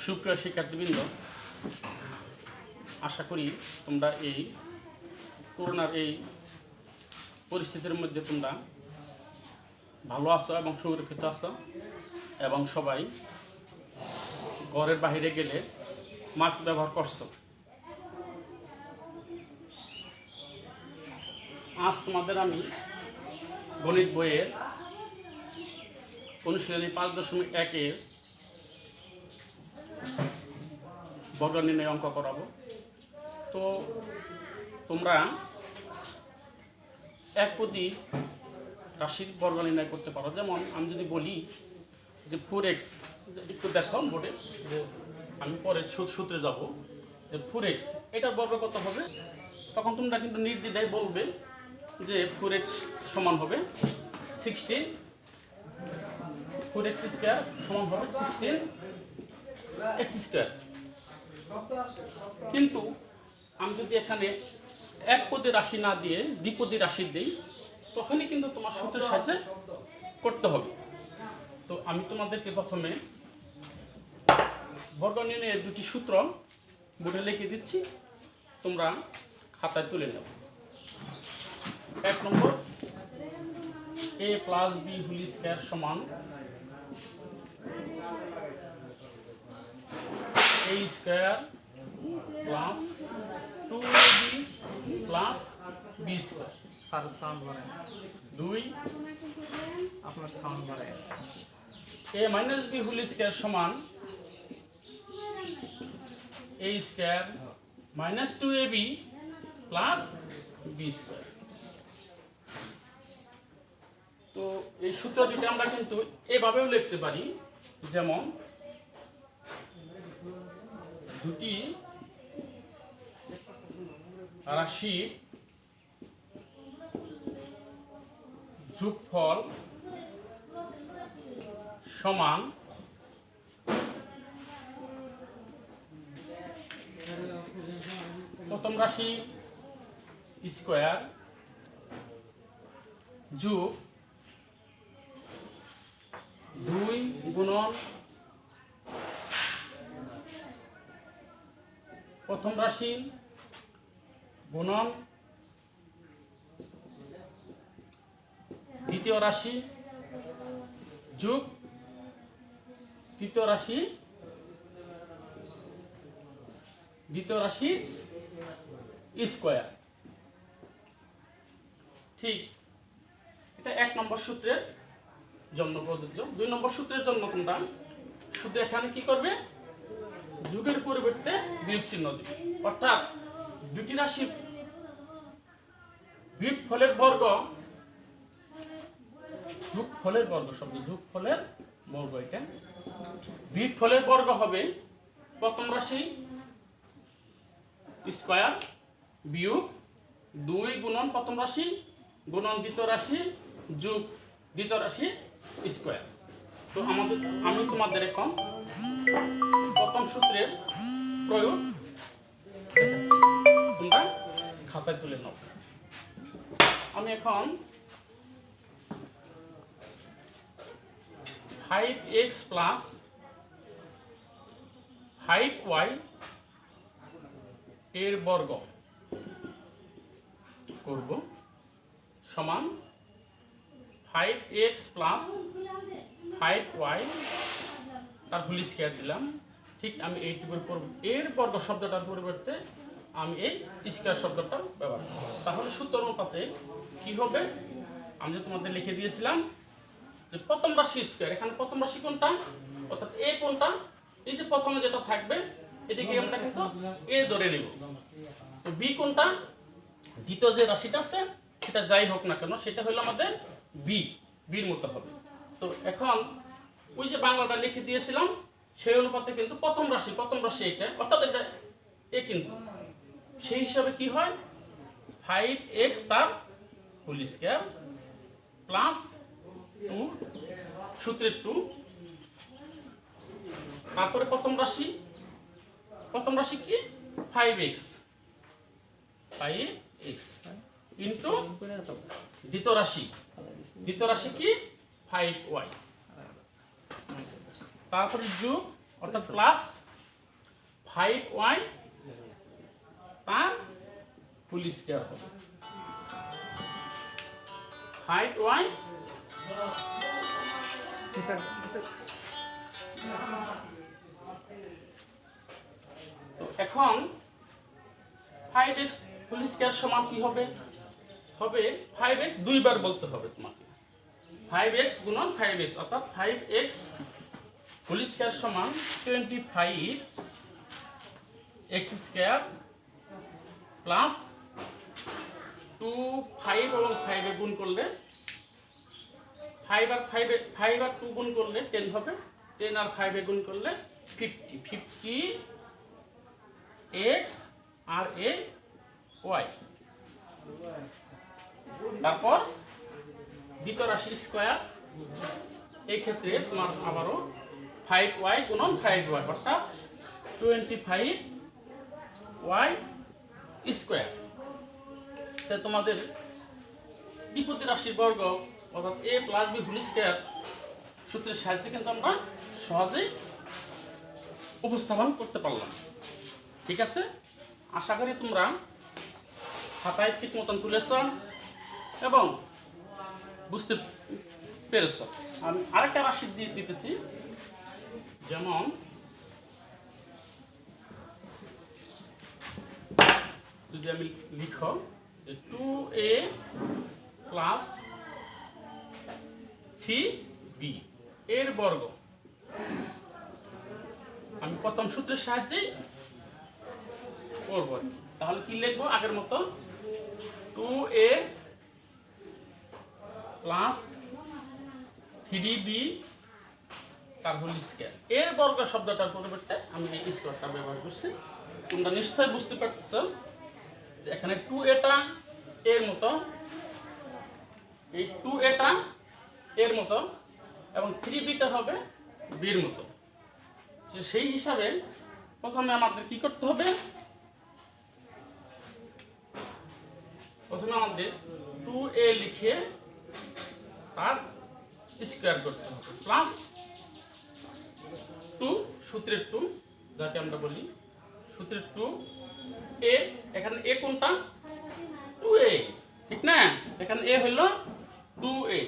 সুপ্রিয় শিক্ষার্থীবৃন্দ, আশা করি তোমরা এই করোনার এই পরিস্থিতির মধ্যে তোমরা ভালো আছো এবং সুরক্ষিত আছো এবং সবাই ঘরের বাইরে গেলে মাস্ক ব্যবহার করছো। আজ তোমাদের আমি গণিত বইয়ের অনুশীলনী 5.1-এর বর্গ নির্ণয় অঙ্ক করাবো। তো তোমরা এক পদী রাশির বর্গ নির্ণয় করতে পারো। যেমন আমি যদি বলি যে 4x, একটু দেখো বোর্ডে, যে আমি পরে সূত্রে যাব যে 4x এটার বর্গ কত হবে, তখন তোমরা কিন্তু নির্দ্বিধায় বলবে যে 4x সমান হবে 16, 4x স্কোয়ার সমান হবে 16x স্কোয়ার। কিন্তু আমি যদি এখানে এক পদী রাশি না দিয়ে দ্বিপদী রাশি দিই, তখনই কিন্তু তোমার সূত্রের সাহায্যে করতে হবে। তো আমি তোমাদেরকে প্রথমে বর্গ নির্ণয়ের দুটি সূত্র বোর্ডে লিখে দিচ্ছি, তোমরা খাতায় তুলে নেব। 1 নম্বর, a + b হোল স্কয়ার সমান a square plus 2ab plus b square. Sir sound বাড়ায়, 2 আপনার সাউন্ড বাড়ায়। a - b হোল স্কয়ার সমান a square minus 2ab plus b square. তো এই সূত্র দুটি আমরা কিন্তু এভাবেও লিখতে পারি, যেমন দুটি রাশির যোগফল সমান প্রথম রাশি স্কয়ার যোগ 2 গুণন প্রথম রাশি গুণন দ্বিতীয় রাশি যোগ তৃতীয় রাশি স্কয়ার। ঠিক, এটা 1 নম্বর সূত্রের জন্য প্রযোজ্য। 2 নম্বর সূত্রের জন্য তোমরা শুধু এখানে কি করবে, যোগের পরিবর্তে বিয়োগ চিহ্ন দিবে। অর্থাৎ দুটি রাশির যোগফলের বর্গ, এটা বিয়োগফলের বর্গ হবে প্রথম রাশি স্কয়ার বিয়োগ 2 গুণন প্রথম রাশি গুণন দ্বিতীয় রাশি যোগ দ্বিতীয় রাশি স্কয়ার। তো আমি তোমাদের এখন প্রথম সূত্রের প্রয়োগ দেখাচ্ছি, তোমরা খাতায় তুলে নাও। আমি এখন 5x প্লাস 5y এর বর্গ করব সমান 5x প্লাস 5y তার হোল স্কয়ার দিলাম। ঠিক আমি এইটুকুর এর বর্গ শব্দটার পরিবর্তে আমি এই স্কয়ার শব্দটা ব্যবহার করব। তাহলে সূত্র অনুপাতে কি হবে, আমি যে তোমাদের লিখে দিয়েছিলাম যে প্রথম রাশি স্কয়ার, এখানে প্রথম রাশি কোনটা, অর্থাৎ এ কোনটা, এই যে প্রথমে যেটা থাকবে এটাকে আমরা কিন্তু এ ধরে নেব। তো বি কোনটা, দ্বিতীয় যে রাশিটা আছে সেটা যাই হোক না কেন সেটা হলো আমাদের বির মতো হবে। তো এখন ওই যে বাংলাটা লিখে দিয়েছিলাম সেই অনুপাতে কিন্তু প্রথম রাশি এটা, অর্থাৎ এটা এ, কিন্তু সেই হিসাবে কি হয় 5x তার হোল স্কয়ার প্লাস 2 সূত্রের 2, তারপরে প্রথম রাশি কি 5x ইন্টু দ্বিতীয় রাশি কি 5y, তারপরে যোগ অর্থাৎ প্লাস 5y তার হোল স্কয়ার হবে 5y স্যার তো এখন 5x হোল স্কয়ার সমান কি হবে হবে 5x দুইবার বলতে হবে তোমাকে 5x গুণন 5x অর্থাৎ 5x হোল স্কয়ার সমান 25x স্কয়ার প্লাস 2 5 এবং 5 এ গুণ করলে 5 আর 2 গুণ করলে 10 হবে 10 আর 5 এ গুণ করলে 50 x আর a y তারপর দ্বিতীয় রাশি স্কয়ার এই ক্ষেত্রে তোমার আবারও 5y গুণন 5y অর্থাৎ 25y স্কয়ার তাই তোমাদের দ্বিপদী রাশির বর্গ অর্থাৎ a plus b whole square সূত্রের সাহায্যে কিন্তু আমরা সহজেই উপস্থাপন করতে পারলাম ঠিক আছে আশা করি তোমরা খাতায় ঠিক মতন তুলেছ এবং বুঝতে পেরেছ আমি আরেকটা রাশি দিতেছি যেমন যদি আমি লিখো 2a প্লাস 3b এর বর্গ আমি প্রথম সূত্রের সাহায্যে করব তাহলে কি লিখবো আগের মতো 2a প্লাস 3b তার হোল স্কয়ার এর বর্গ শব্দটার পরিবর্তে আমি এই স্কয়ারটা ব্যবহার করছি তোমরা নিশ্চয়ই বুঝতে পারতেছ যে এখানে 2a এর মতো এই 2a এর মতো এবং 3b হবে b এর মতো সেই হিসাবে প্রথমে আমাদের কি করতে হবে প্রথমে আমাদের 2a লিখে তার স্কয়ার করতে হবে প্লাস 2 সূত্রের 2 যাকে আমরা বলি সূত্রের 2a এখানে a কোনটা 2a ঠিক না এখানে a হলো 2a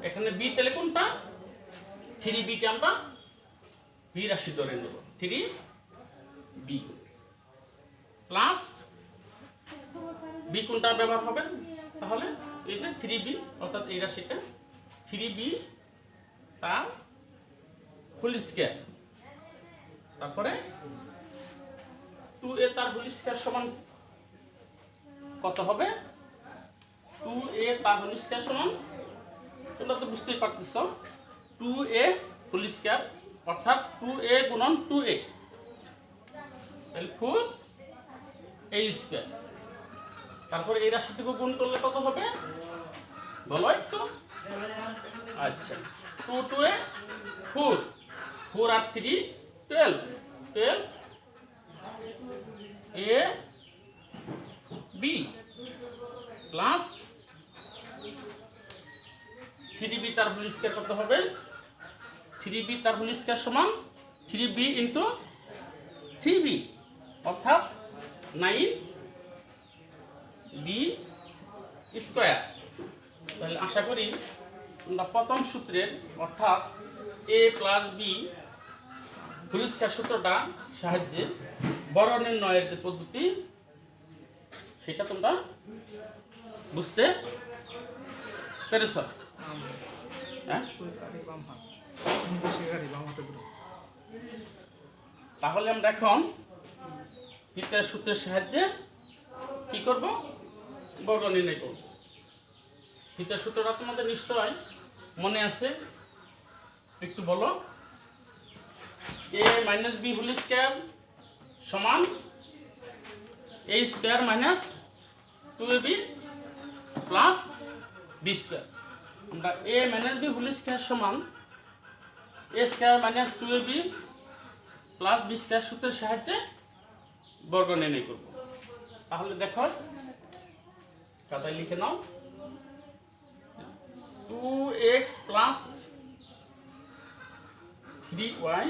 এখানে b তাহলে কোনটা 3b কে আমরা b রাশি ধরে নেব 3b প্লাস b কোনটা ব্যবহার হবে তাহলে এই যে 3b অর্থাৎ এই রাশিটা 3b তার হোল স্কয়ার তারপরে 2a তার হোল স্কয়ার সমান কত হবে 2a তার হোল স্কয়ার সমান তোমরা তো বুঝতেই পারতেছ 2a হোল স্কয়ার অর্থাৎ 2a গুণন 2a তাহলে 4a স্কয়ার তারপরে এই রাশিটুকু গুণ করলে কত হবে বলো একটু আচ্ছা 2 2a 4 4 R 3 12 12 a b plus 3b তার হোল স্কয়ার কত হবে 3b তার হোল স্কয়ার সমান 3b ইনটু 3b অর্থাৎ 9b স্কয়ার তাহলে আশা করি আমরা প্রথম সূত্রের অর্থাৎ a plus b whole square সূত্রটা সাহায্যে বর্গ নির্ণয়ের যে পদ্ধতি সেটা তোমরা বুঝতে পেরেছ হ্যাঁ তাহলে আমরা এখন তৃতীয় সূত্রের সাহায্যে কি করব বর্গ নির্ণয় করব তৃতীয় সূত্রটা তোমাদের নিশ্চয় মনে আছে একটু বলো a minus b whole square সমান a square minus 2ab plus b square আমরা a minus b whole square সমান a square minus 2ab plus b square সূত্রের সাহায্যে বর্গ নির্ণয় করব তাহলে দেখো খাতায় লিখে নাও 2x প্লাস 3y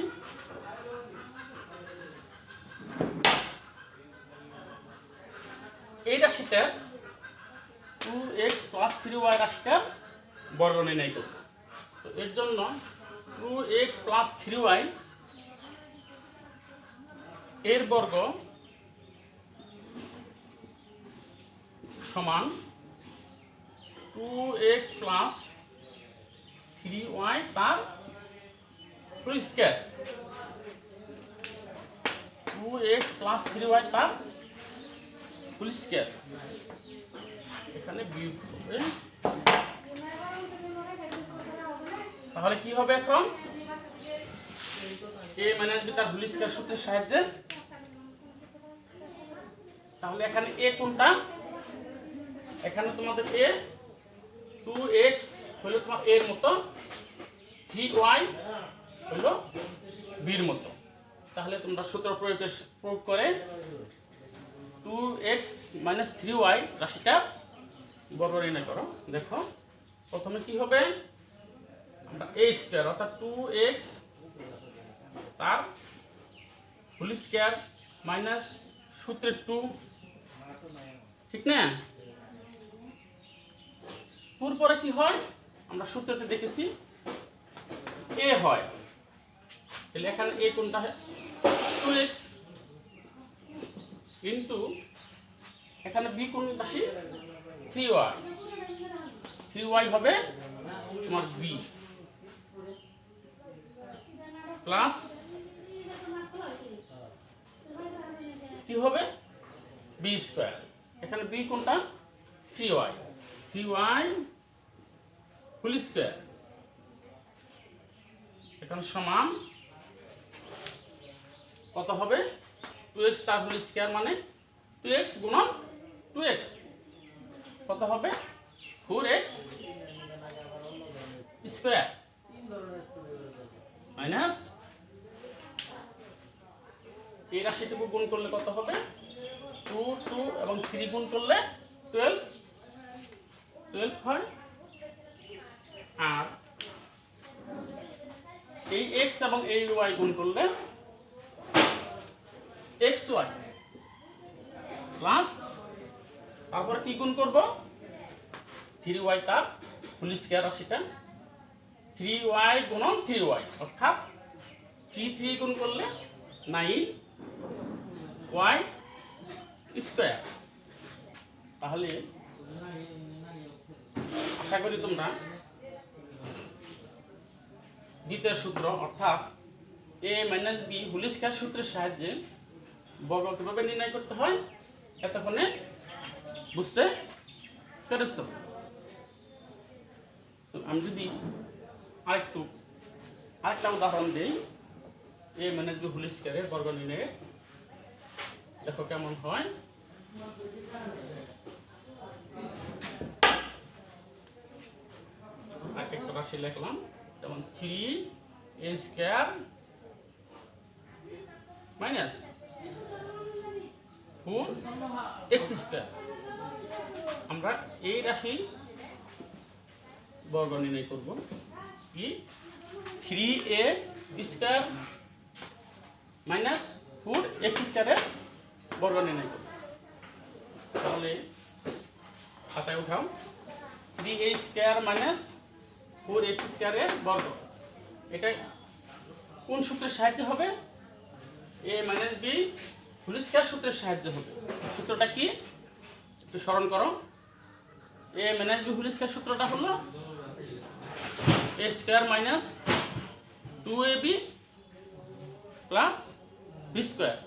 এই রাশিটার 2x প্লাস 3y রাশিটার বর্গ নির্ণয় করব। তো এর জন্য 2x প্লাস 3y এর বর্গ সমান 2x প্লাস 3y তার ফুল স্কয়ার। 2x প্লাস 3y তার ফুল স্কয়ার। এখানে বিয়োগ হবে, তাহলে কি হবে এখন a মাইনাস b তার হোল স্কয়ার সূত্রের সাহায্যে। তাহলে এখানে a কোনটা? এখানে তোমাদের a 2x হলো তোমার a এর মতো, 3y হলো b এর মতো। তাহলে তোমরা সূত্র প্রয়োগ করে 2x মাইনাস 3y রাশিটা বর্গ নির্ণয় করো। দেখো প্রথমে কি হবে, আমরা a স্কয়ার অর্থাৎ 2x তার হোল স্কয়ার মাইনাস সূত্রের 2, ঠিক না? পুর পরে কি হয় আমরা সূত্রতে দেখেছি a হয়, তাহলে এখানে a কোনটা হয় 2x ইনটু এখানে b কোন রাশি 3y, 3y হবে তোমার b প্লাস কি হবে b স্কয়ার। এখানে b কোনটা 3y, 3y হোল স্কয়ার এখানে সমান কত হবে 2x তার হোল স্কয়ার মানে 2x গুণন 2x কত হবে 4x স্কয়ার মাইনাস এই রাশিটুকু গুণ করলে কত হবে 2 2 এবং 3 গুণ করলে 12 হয়। আর এই x এবং এই y গুণ করলে xy প্লাস তারপর কি গুণ করব 3y তার হোল স্কয়ার রাশিটা 3y গুণন 3y অর্থাৎ 3 গুণ করলে 9y স্কয়ার। তাহলে আশা করি তোমরা দ্বিতীয় সূত্র অর্থাৎ a minus b whole square সূত্রের সাহায্যে বর্গ কিভাবে নির্ণয় করতে হয় এতক্ষণে বুঝতে পেরেছ। আমি যদি আরেকটা উদাহরণ দিই a মাইনাস b হোল স্কয়ারের বর্গ নির্ণয়ে, দেখো কেমন হয়। একটা রাশি লিখলাম যেমন 3a square minus 4x square. আমরা এই রাশি বর্গ নির্ণয় করব কি 3a স্কয়ার মাইনাস 4x স্কয়ারের বর্গ নির্ণয় করব। তাহলে খাতায় উঠাও 3a স্কয়ার মাইনাস 4x স্কয়ারের বর্গ। এটা কোন সূত্রের সাহায্যে হবে a minus b whole square সূত্রের সাহায্যে হবে। সূত্রটা কি একটু স্মরণ করো, a minus b whole square সূত্রটা হলো a square minus 2ab plus b square.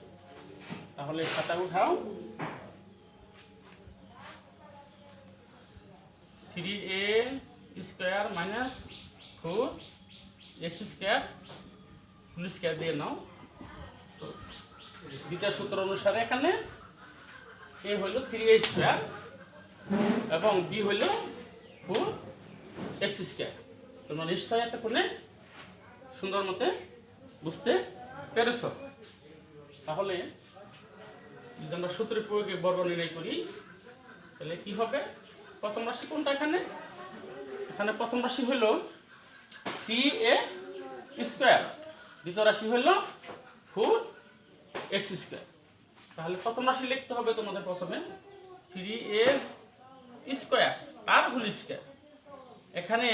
তাহলে খাতা উঠাও 3a square minus 4x square whole square দিয়ে নাও। দ্বিতীয় সূত্র অনুসারে এখানে a হইল 3a স্কয়ার এবং b হইল 4x স্কয়ার। তোমরা নিশ্চয়ই একটা কোণে সুন্দর মতে বুঝতে পেরেছ। তাহলে যদি আমরা সূত্রের প্রয়োগে বর্গ নির্ণয় করি তাহলে কি হবে, প্রথম রাশি কোনটা এখানে প্রথম রাশি হইল 3a স্কয়ার দ্বিতীয় রাশি হলো 4x²। তাহলে প্রথম রাশি লিখতে হবে তোমাদের প্রথমে 3a² তার হোল স্কয়ার। এখানে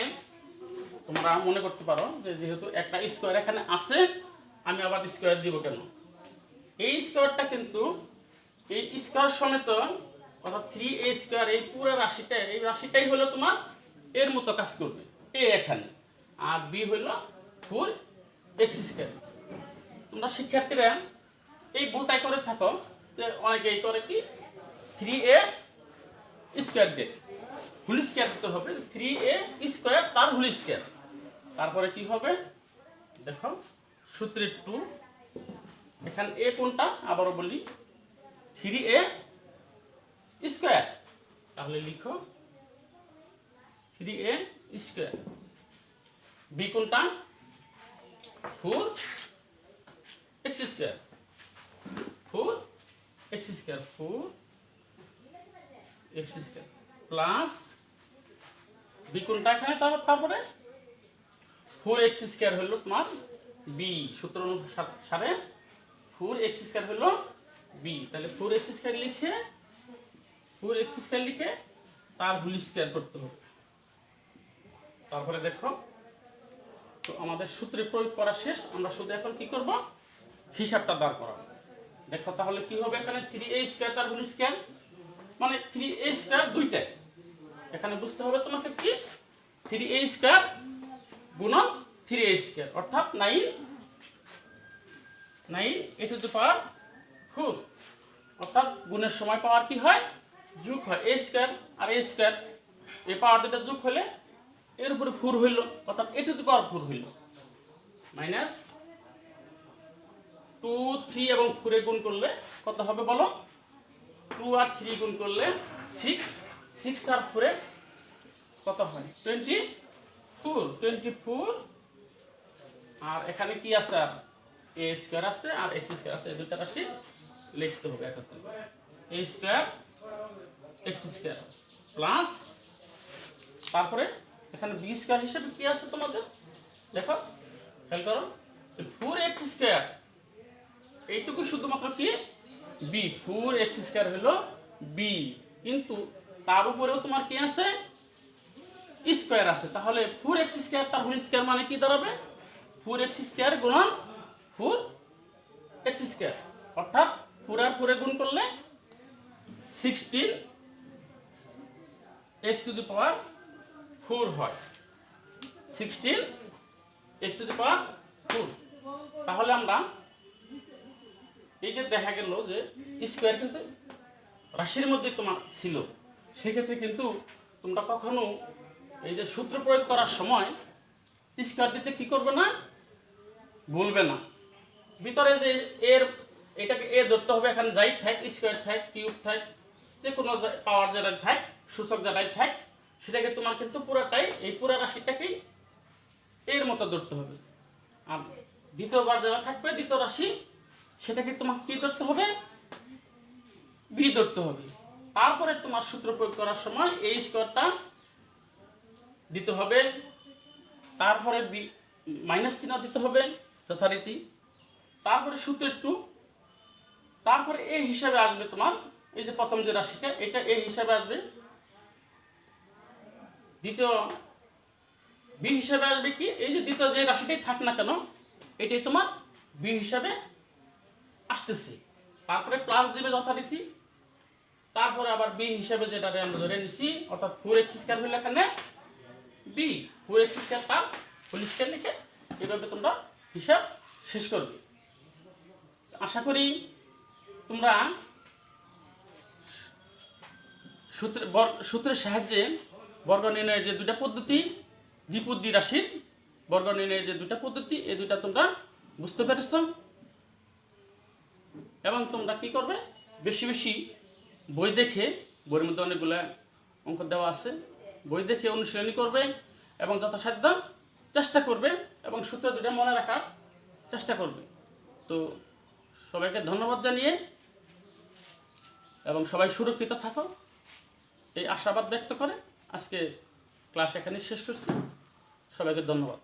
তোমরা মনে করতে পারো যে যেহেতু একটা স্কোয়ার এখানে আছে, আমি আবার স্কোয়ার দিব কেন? এই স্কোয়ারটা কিন্তু এই স্কোয়ার সমেত অর্থাৎ 3a² এই পুরো রাশিটা, এই রাশিটাই হলো তোমার এর মতো কাজ করবে, এ এখানে, আর বি হলো 4x²। তোমরা শিক্ষার্থীরা এই ভুলটাই করে থাকো যে অনেকেই করে কি 3a² দিয়ে হোল স্কয়ার দিতে হবে, 3a² তার হোল স্কয়ার। তারপরে কি হবে দেখো সূত্রের 2, এখানে এ কোনটা আবারও বলি 3a²। তাহলে লিখো 3a²। বি কোনটা 4x², 4x² প্লাস বি কোনটা এখানে, তারপরে 4x² হলো তোমার বি, সূত্র অনুসারে 4x² হলো বি। তাহলে 4x² লিখে তার হোল স্কয়ার করতে হবে। তারপরে দেখো তো আমাদের সূত্রে প্রয়োগ করা শেষ, আমরা শুধু এখন কি করব হিসাবটা দাঁড় করাবো। দেখো তাহলে কি হবে, এখানে 3a² তার হোল স্কয়ার মানে 3a² দুইটাই, এখানে বুঝতে হবে তোমাকে কি 3a² গুণন 3a² অর্থাৎ 9a⁴, অর্থাৎ গুণের সময় পাওয়ার কি হয় যোগ হয়, a² আর a², এই পাওয়ার দুটো যোগ হলে এর উপরে 4 হইল, অর্থাৎ a⁴ হইল মাইনাস 2 3 এবং 4 এ গুণ করলে কত হবে বলো? 2 আর 3 গুণ করলে 6, 6 আর 4 এ কত হয় 24, আর এখানে কি আছে আর a² আছে আর x² আছে, এই দুটো রাশি লিখতে হবে একত্রে, a² x² প্লাস তারপরে এখানে b² হিসেবে কি আছে তোমাদের দেখো খেয়াল করো 4x² এইটুকু শুধুমাত্র কি বি, 4x² হলো বি, কিন্তু তার উপরেও তোমার কি আছে স্কয়ার আছে। তাহলে 4x² তার হোল স্কয়ার মানে কি দাঁড়াবে 4x² গুণন 4x², অর্থাৎ 4 আর 4 এ গুণ করলে 16x⁴ হয়, 16x⁴। তাহলে আমরা এই যে দেখা গেল যে স্কয়ার কিন্তু রাশির মধ্যে তোমার ছিল, সেক্ষেত্রে কিন্তু তোমরা কখনো এই যে সূত্র প্রয়োগ করার সময় স্কয়ার দিতে কি করবে না, বলবে না। ভিতরে যে এর এটাকে এ ধরতে হবে, এখানে যাই থাক স্কয়ার থাক কিউব থাক যে কোনো পাওয়ার যেটা থাক সূচক যেটাই থাক সেটাকে তোমার কিন্তু পুরোটাই এই পুরো রাশিটাকেই এর মতো ধরতে হবে। আর দ্বিতীয়বার যেটা থাকবে দ্বিতীয় রাশি সেটাকে তোমাকে কি ধরতে হবে, বি ধরতে হবে। তারপরে তোমার সূত্র প্রয়োগ করার সময় এই স্কয়ারটা দিতে হবে, তারপরে বি মাইনাস চিহ্ন দিতে হবে যথারীতি, তারপরে সূত্রের 2, তারপরে এ হিসাবে আসবে তোমার এই যে প্রথম যে রাশিটা এটা এ হিসাবে আসবে, দ্বিতীয় বি হিসাবে আসবে কি এই যে দ্বিতীয় যে রাশিটাই থাক না কেন এটাই তোমার বি হিসাবে আসতেছে, তারপরে প্লাস দিবে যথারীতি, তারপরে আবার বি হিসাবে যেটা আমরা ধরে নিছি অর্থাৎ 4x² হলে এখানে বি 4x² তার হোল স্কয়ার লিখে এভাবে তোমরা হিসাব শেষ করবে। আশা করি তোমরা সূত্রের সাহায্যে বর্গ নির্ণয়ের যে দুটা পদ্ধতি, দ্বিপদী রাশির বর্গ নির্ণয়ের যে দুটা পদ্ধতি এই দুটা তোমরা বুঝতে পেরেছ, এবং তোমরা কি করবে বেশি বেশি বই দেখে, বইয়ের মধ্যে অনেকগুলো অঙ্ক দেওয়া আছে, বই দেখে অনুশীলনী করবে এবং যথাসাধ্য চেষ্টা করবে এবং সূত্র দুটা মনে রাখার চেষ্টা করবে। তো সবাইকে ধন্যবাদ জানিয়ে এবং সবাই সুরক্ষিত থাকো এই আশাবাদ ব্যক্ত করে আজকে ক্লাস এখানে শেষ করছি। সবাইকে ধন্যবাদ।